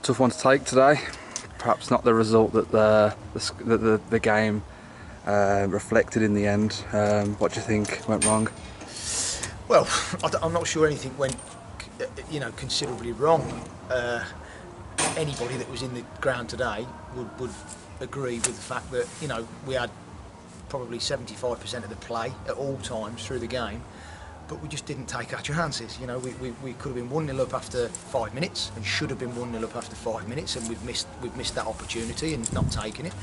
tough one to take today. Perhaps not the result that the game reflected in the end. What do you think went wrong? Well, I'm not sure anything went, considerably wrong. Anybody that was in the ground today would agree with the fact that we had probably 75% of the play at all times through the game, but we just didn't take our chances. We could have been 1-0 up after 5 minutes and should have been 1-0 up after 5 minutes, and we've missed that opportunity and not taken it.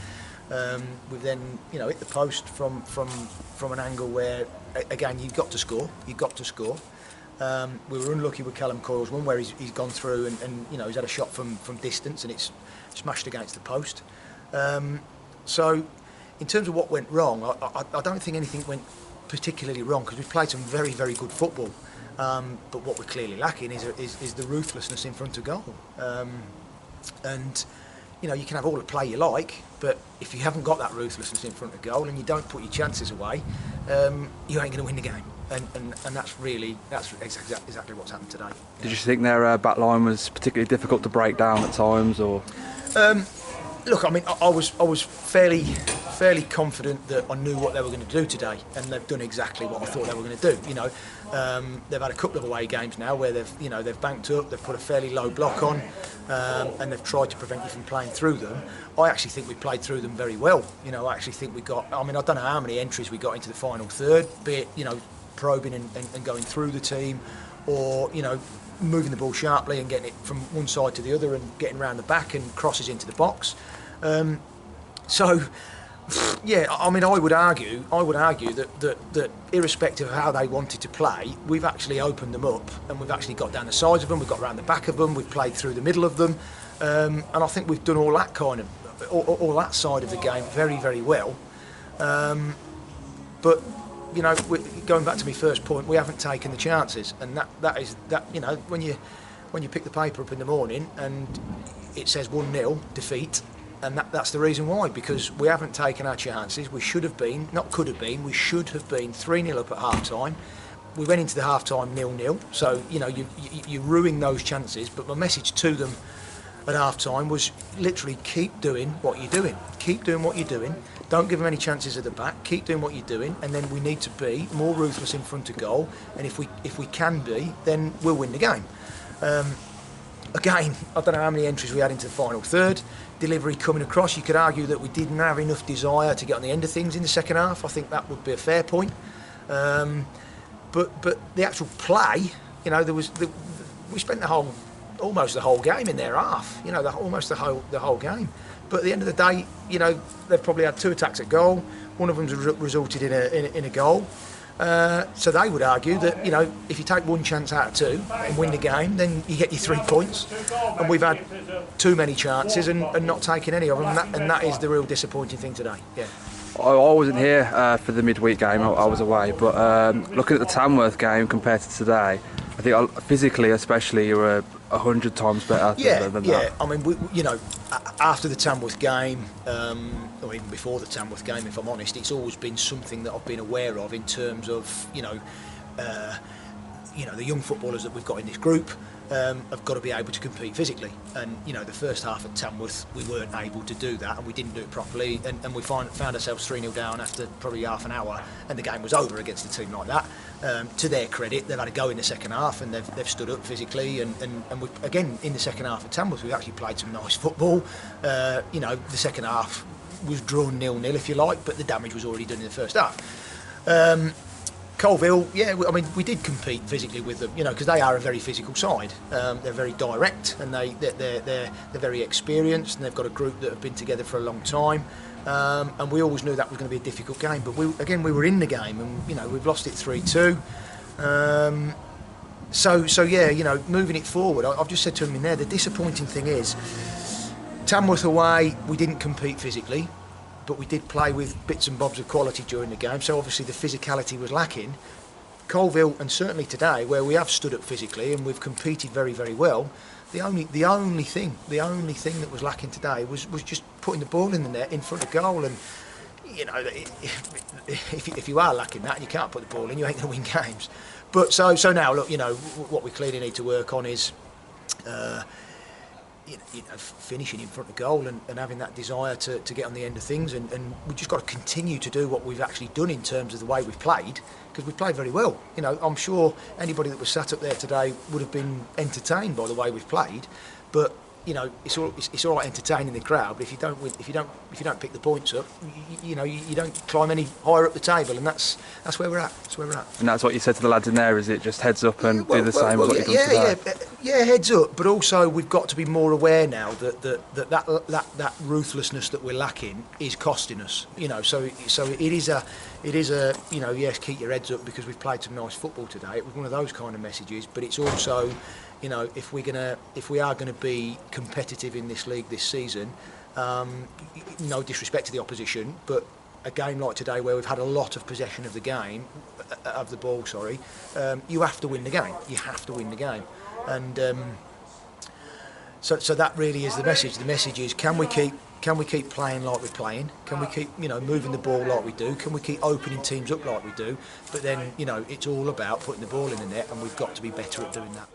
We've then hit the post from an angle where again you've got to score. We were unlucky with Callum Coyle's one where he's gone through and he's had a shot from distance and it's smashed against the post. So in terms of what went wrong, I don't think anything went particularly wrong because we've played some very, very good football. But what we're clearly lacking is the ruthlessness in front of goal. And you can have all the play you like, but if you haven't got that ruthlessness in front of goal and you don't put your chances away, you ain't going to win the game. And that's exactly what's happened today. Did you think their back line was particularly difficult to break down at times, or? Look, I mean, I was fairly confident that I knew what they were going to do today, and they've done exactly what I thought they were going to do. They've had a couple of away games now where they've banked up, they've put a fairly low block on, and they've tried to prevent you from playing through them. I actually think we played through them very well. I actually think we got. I mean, I don't know how many entries we got into the final third, be it probing and going through the team, or moving the ball sharply and getting it from one side to the other and getting around the back and crosses into the box. So, yeah, I mean, I would argue that irrespective of how they wanted to play, we've actually opened them up and we've actually got down the sides of them, we've got around the back of them, we've played through the middle of them, and I think we've done all that all that side of the game very, very well. But going back to my first point, we haven't taken the chances, and that is when you pick the paper up in the morning and it says 1-0 defeat, and that's the reason why, because we haven't taken our chances. We should have been, not could have been, we should have been 3-0 up at half time. We went into the half time 0-0, so you ruin those chances. But my message to them at half time was literally keep doing what you're doing. Keep doing what you're doing. Don't give them any chances at the back. Keep doing what you're doing, and then we need to be more ruthless in front of goal. And if we can be, then we'll win the game. Again, I don't know how many entries we had into the final third. Delivery coming across, you could argue that we didn't have enough desire to get on the end of things in the second half. I think that would be a fair point. But the actual play, we spent almost the whole game in their half. Almost the whole game. But at the end of the day, they've probably had 2 attacks at goal. One of them's resulted in a goal. So they would argue that if you take 1 chance out of 2 and win the game, then you get your 3 points. And we've had too many chances and not taken any of them, and that is the real disappointing thing today. Yeah. I wasn't here for the midweek game. I was away, but looking at the Tamworth game compared to today, I think physically, especially, you were 100 times better than that. Yeah. I mean, after the Tamworth game, or even before the Tamworth game, if I'm honest, it's always been something that I've been aware of in terms of the young footballers that we've got in this group have got to be able to compete physically. And the first half at Tamworth, we weren't able to do that, and we didn't do it properly, and we found ourselves 3-0 down after probably half an hour, and the game was over against a team like that. To their credit, they've had a go in the second half, and they've stood up physically, and we've, again, in the second half at Tamworth, we've actually played some nice football. The second half was drawn 0-0, if you like, but the damage was already done in the first half. Colville, I mean, we did compete physically with them, because they are a very physical side. They're very direct, and they're very experienced, and they've got a group that have been together for a long time. And we always knew that was going to be a difficult game. But we were in the game, and we've lost it 3-2. So moving it forward, I've just said to him in there, the disappointing thing is, Tamworth away, we didn't compete physically, but we did play with bits and bobs of quality during the game, so obviously the physicality was lacking. Colville, and certainly today, where we have stood up physically and we've competed very, very well, the only thing that was lacking today was just putting the ball in the net in front of goal. And if you are lacking that and you can't put the ball in, you ain't going to win games. But so now, look, what we clearly need to work on is finishing in front of goal and having that desire to get on the end of things, and we've just got to continue to do what we've actually done in terms of the way we've played, because we've played very well. You know, I'm sure anybody that was sat up there today would have been entertained by the way we've played, but you know, it's all right entertaining the crowd, but if you don't pick the points up, you don't climb any higher up the table, and that's where we're at. That's where we're at. And that's what you said to the lads in there, is it just heads up and do the same as what you've done today? Yeah, heads up. But also we've got to be more aware now that ruthlessness that we're lacking is costing us. You know, so it is a you know, yes, keep your heads up because we've played some nice football today. It was one of those kind of messages, but it's also, you know, if we are gonna be competitive in this league this season, no disrespect to the opposition, but a game like today where we've had a lot of possession of the game, of the ball, sorry, you have to win the game. You have to win the game, and so that really is the message. The message is, can we keep playing like we're playing? Can we keep, you know, moving the ball like we do? Can we keep opening teams up like we do? But then, you know, it's all about putting the ball in the net, and we've got to be better at doing that.